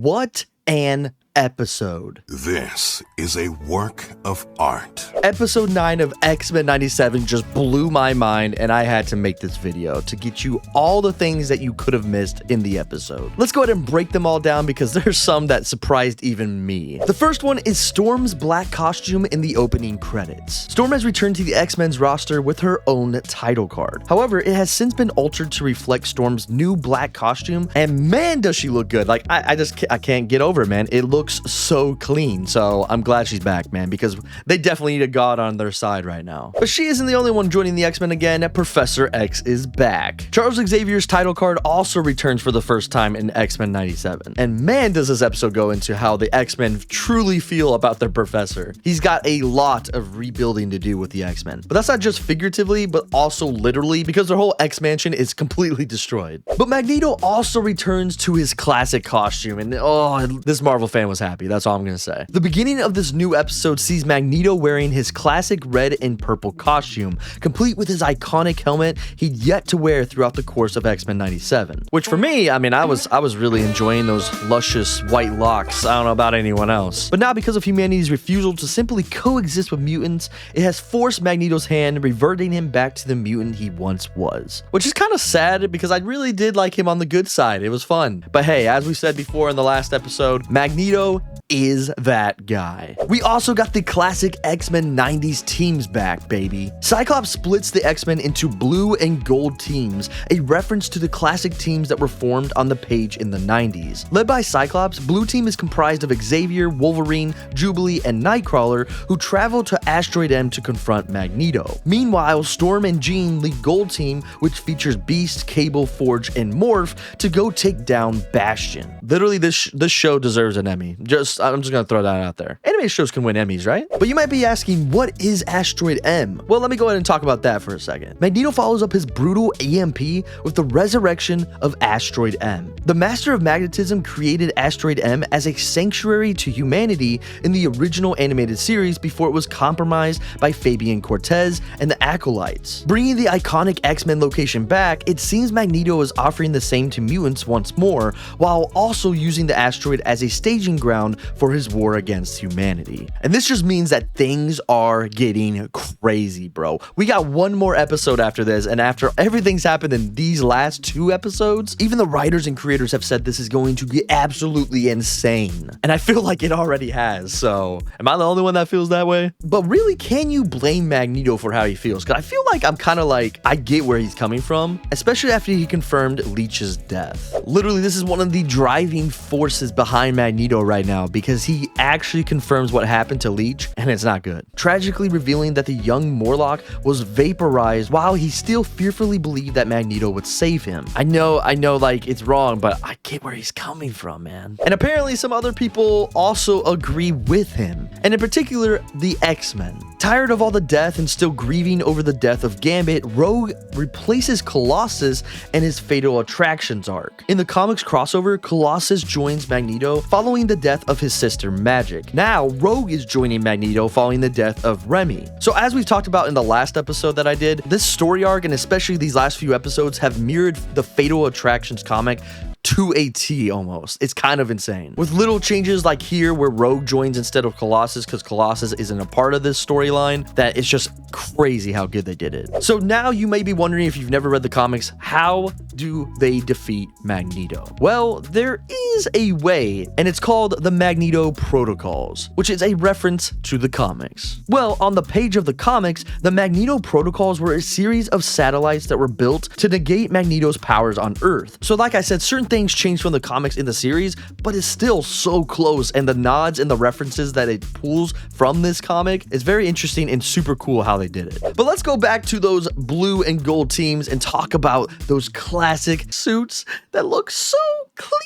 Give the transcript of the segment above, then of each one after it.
What an episode. This is a work of art. Episode 9 of X-Men 97 just blew my mind, and I had to make this video to get you all the things that you could have missed in the episode. Let's go ahead and break them all down because there's some that surprised even me. The first one is Storm's black costume in the opening credits. Storm has returned to the X-Men's roster with her own title card. However, it has since been altered to reflect Storm's new black costume, and man, does she look good. Like, I can't get over it, man. It looks so clean, so I'm glad she's back, man, because they definitely need a god on their side right now. But she isn't the only one joining the X-Men again. Professor X is back. Charles Xavier's title card also returns for the first time in X-Men 97. And man, does this episode go into how the X-Men truly feel about their professor. He's got a lot of rebuilding to do with the X-Men. But that's not just figuratively, but also literally, because their whole X-Mansion is completely destroyed. But Magneto also returns to his classic costume, and oh, this Marvel fan was happy. That's all I'm gonna say. The beginning of this new episode sees Magneto wearing his classic red and purple costume, complete with his iconic helmet he'd yet to wear throughout the course of X-Men 97. Which for me, I mean, I was really enjoying those luscious white locks. I don't know about anyone else. But now, because of humanity's refusal to simply coexist with mutants, it has forced Magneto's hand, reverting him back to the mutant he once was. Which is kind of sad because I really did like him on the good side. It was fun. But hey, as we said before in the last episode, Magneto is that guy. We also got the classic X-Men 90s teams back, baby. Cyclops splits the X-Men into blue and gold teams, a reference to the classic teams that were formed on the page in the 90s. Led by Cyclops, Blue Team is comprised of Xavier, Wolverine, Jubilee, and Nightcrawler, who travel to Asteroid M to confront Magneto. Meanwhile, Storm and Jean lead Gold Team, which features Beast, Cable, Forge, and Morph, to go take down Bastion. Literally, this show deserves an Emmy. I'm just gonna throw that out there. Anime shows can win Emmys, right? But you might be asking, what is Asteroid M? Well, let me go ahead and talk about that for a second. Magneto follows up his brutal EMP with the resurrection of Asteroid M. The Master of Magnetism created Asteroid M as a sanctuary to humanity in the original animated series before it was compromised by Fabian Cortez and the Acolytes. Bringing the iconic X-Men location back, it seems Magneto is offering the same to mutants once more, while also using the asteroid as a staging ground for his war against humanity. And this just means that things are getting crazy, bro. We got one more episode after this, and after everything's happened in these last 2 episodes, even the writers and creators have said this is going to get absolutely insane. And I feel like it already has, so am I the only one that feels that way? But really, can you blame Magneto for how he feels? Because I feel like I'm kind of like, I get where he's coming from, especially after he confirmed Leech's death. Literally, this is one of the driving forces behind Magneto right now, because he actually confirms what happened to Leech, and it's not good. Tragically revealing that the young Morlock was vaporized while he still fearfully believed that Magneto would save him. I know, like, it's wrong, but I get where he's coming from, man. And apparently some other people also agree with him, and in particular, the X-Men. Tired of all the death and still grieving over the death of Gambit, Rogue replaces Colossus in his Fatal Attractions arc. In the comics crossover, Colossus joins Magneto following the death of his sister Magic. Now, Rogue is joining Magneto following the death of Remy. So as we've talked about in the last episode that I did, this story arc, and especially these last few episodes, have mirrored the Fatal Attractions comic to a T almost. It's kind of insane. With little changes like here where Rogue joins instead of Colossus because Colossus isn't a part of this storyline, that it's just crazy how good they did it. So now you may be wondering, if you've never read the comics, how do they defeat Magneto? Well, there is a way, and it's called the Magneto Protocols, which is a reference to the comics. Well, on the page of the comics, the Magneto Protocols were a series of satellites that were built to negate Magneto's powers on Earth. So like I said, certain things changed from the comics in the series, but it's still so close, and the nods and the references that it pulls from this comic is very interesting and super cool how they did it. But let's go back to those blue and gold teams and talk about those classic suits that look so clean.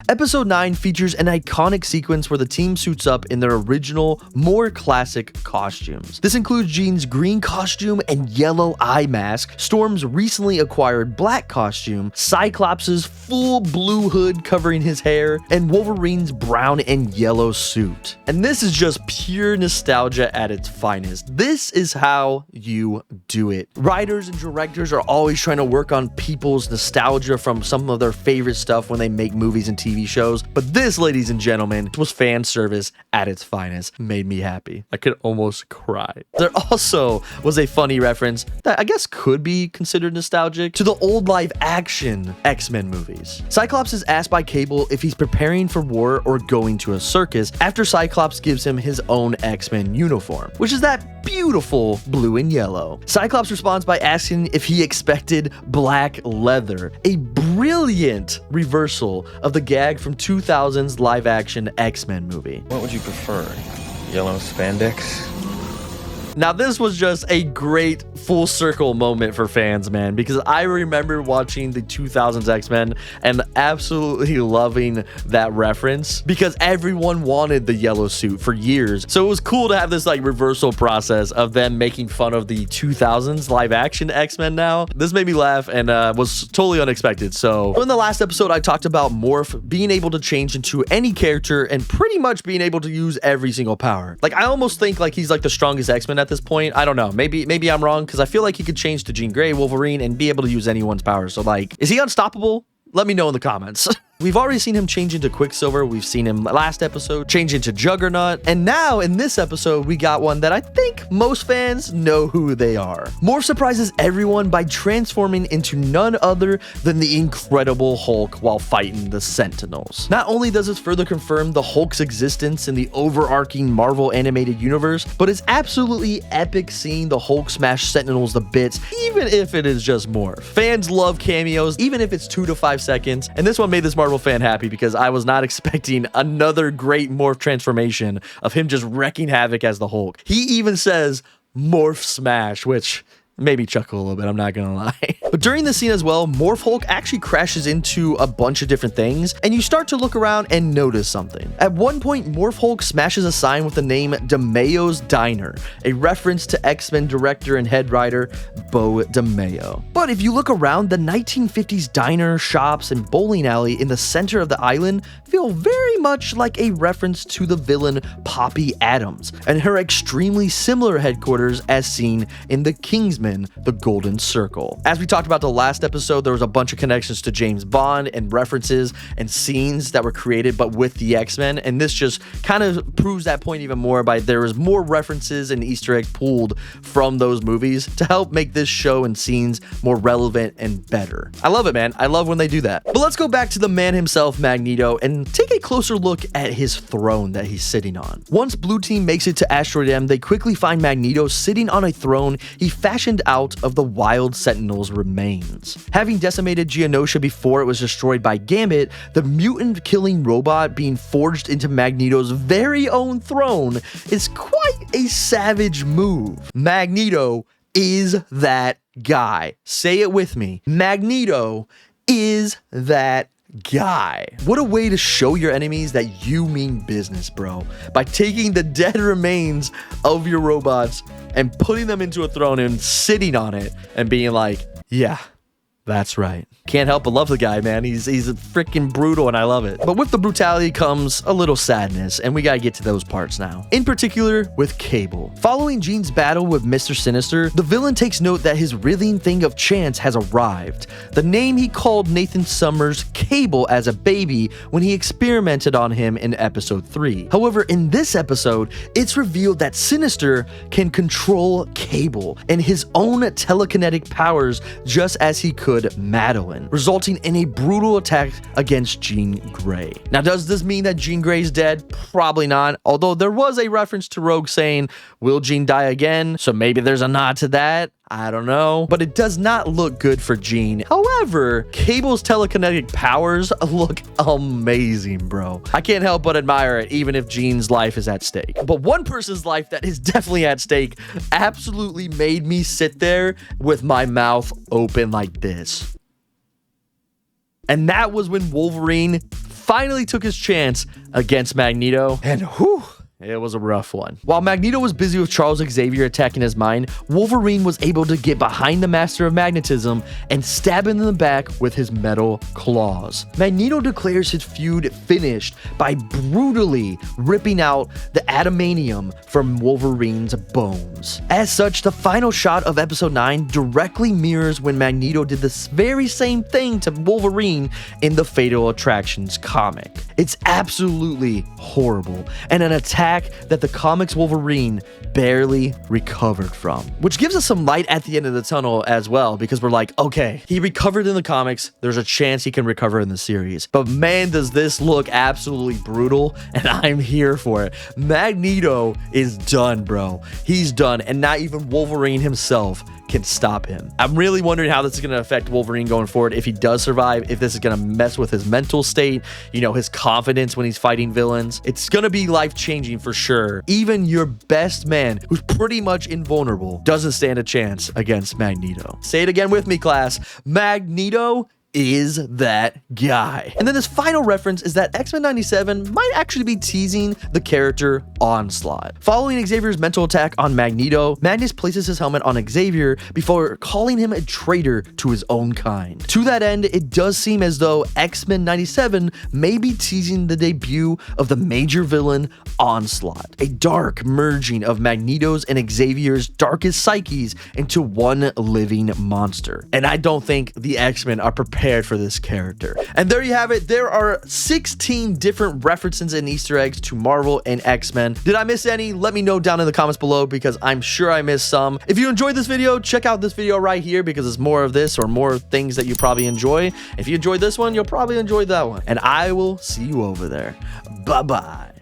Episode 9 features an iconic sequence where the team suits up in their original, more classic costumes. This includes Jean's green costume and yellow eye mask, Storm's recently acquired black costume, Cyclops' full blue hood covering his hair, and Wolverine's brown and yellow suit. And this is just pure nostalgia at its finest. This is how you do it. Writers and directors are always trying to work on people's nostalgia from some of their favorite stuff when they make movies and TV TV shows, but this, ladies and gentlemen, was fan service at its finest. Made me happy. I could almost cry. There also was a funny reference that I guess could be considered nostalgic to the old live action X-Men movies. Cyclops is asked by Cable if he's preparing for war or going to a circus after Cyclops gives him his own X-Men uniform, which is that beautiful blue and yellow. Cyclops responds by asking if he expected black leather, a brilliant reversal of the gag from 2000's live-action X-Men movie. What would you prefer? Yellow spandex? Now, this was just a great full circle moment for fans, man, because I remember watching the 2000s X-Men and absolutely loving that reference because everyone wanted the yellow suit for years. So it was cool to have this like reversal process of them making fun of the 2000s live action X-Men now. This made me laugh and was totally unexpected. So in the last episode, I talked about Morph being able to change into any character and pretty much being able to use every single power. Like, I almost think like he's like the strongest X-Men at this point. I don't know. Maybe I'm wrong because I feel like he could change to Jean Grey, Wolverine, and be able to use anyone's powers. So like, is he unstoppable? Let me know in the comments. We've already seen him change into Quicksilver. We've seen him last episode change into Juggernaut. And now in this episode, we got one that I think most fans know who they are. Morph surprises everyone by transforming into none other than the Incredible Hulk while fighting the Sentinels. Not only does this further confirm the Hulk's existence in the overarching Marvel animated universe, but it's absolutely epic seeing the Hulk smash Sentinels to bits, even if it is just Morph. Fans love cameos, even if it's 2 to 5 seconds. And this one made this Marvel fan happy because I was not expecting another great Morph transformation of him just wrecking havoc as the Hulk. He even says Morph Smash, which made me chuckle a little bit, I'm not gonna lie. But during the scene as well, Morph Hulk actually crashes into a bunch of different things, and you start to look around and notice something. At one point, Morph Hulk smashes a sign with the name DeMayo's Diner, a reference to X-Men director and head writer Bo DeMayo. But if you look around, the 1950s diner, shops, and bowling alley in the center of the island feel very much like a reference to the villain Poppy Adams and her extremely similar headquarters as seen in the Kingsman, the Golden Circle. As we talked about the last episode, there was a bunch of connections to James Bond and references and scenes that were created but with the X-Men, and this just kind of proves that point even more by there is more references and Easter eggs pulled from those movies to help make this show and scenes more relevant and better. I love it, man. I love when they do that. But let's go back to the man himself, Magneto, and take a closer look at his throne that he's sitting on. Once Blue Team makes it to Asteroid M, they quickly find Magneto sitting on a throne he fashioned out of the Wild Sentinel's remains. Having decimated Genosha before it was destroyed by Gambit, the mutant-killing robot being forged into Magneto's very own throne is quite a savage move. Magneto is that guy. Say it with me. Magneto is that guy. What a way to show your enemies that you mean business, bro. By taking the dead remains of your robots and putting them into a throne and sitting on it and being like, yeah, that's right. Can't help but love the guy, man. He's freaking brutal and I love it. But with the brutality comes a little sadness, and we gotta get to those parts now. In particular, with Cable. Following Jean's battle with Mr. Sinister, the villain takes note that his writhing thing of chance has arrived. The name he called Nathan Summers Cable as a baby when he experimented on him in episode 3. However, in this episode, it's revealed that Sinister can control Cable and his own telekinetic powers just as he could Madeline, resulting in a brutal attack against Jean Grey. Now, does this mean that Jean Grey's dead? Probably not, although there was a reference to Rogue saying, will Jean die again? So maybe there's a nod to that. I don't know, but it does not look good for Jean. However, Cable's telekinetic powers look amazing, bro. I can't help but admire it, even if Jean's life is at stake. But one person's life that is definitely at stake absolutely made me sit there with my mouth open like this. And that was when Wolverine finally took his chance against Magneto. And whew, It was a rough one. While Magneto was busy with Charles Xavier attacking his mind, Wolverine was able to get behind the Master of Magnetism and stab him in the back with his metal claws. Magneto declares his feud finished by brutally ripping out the adamantium from Wolverine's bones. As such, the final shot of episode 9 directly mirrors when Magneto did this very same thing to Wolverine in the Fatal Attractions comic. It's absolutely horrible, and an attack that the comics Wolverine barely recovered from, which gives us some light at the end of the tunnel as well, because we're like, okay, he recovered in the comics, there's a chance he can recover in the series, but man, does this look absolutely brutal, and I'm here for it. Magneto is done, bro. He's done, and not even Wolverine himself can stop him. I'm really wondering how this is going to affect Wolverine going forward, if he does survive, if this is going to mess with his mental state, you know, his confidence when he's fighting villains. It's going to be life-changing for sure. Even your best man, who's pretty much invulnerable, doesn't stand a chance against Magneto. Say it again with me, class. Magneto is that guy. And then this final reference is that X-Men 97 might actually be teasing the character Onslaught. Following Xavier's mental attack on Magneto, Magnus places his helmet on Xavier before calling him a traitor to his own kind. To that end, it does seem as though X-Men 97 may be teasing the debut of the major villain Onslaught, a dark merging of Magneto's and Xavier's darkest psyches into one living monster. And I don't think the X-Men are prepared for this character. And there you have it. There are 16 different references and Easter eggs to Marvel and X-Men. Did I miss any? Let me know down in the comments below, because I'm sure I missed some. If you enjoyed this video, check out this video right here, because it's more of this or more things that you probably enjoy. If you enjoyed this one, you'll probably enjoy that one. And I will see you over there. Bye-bye.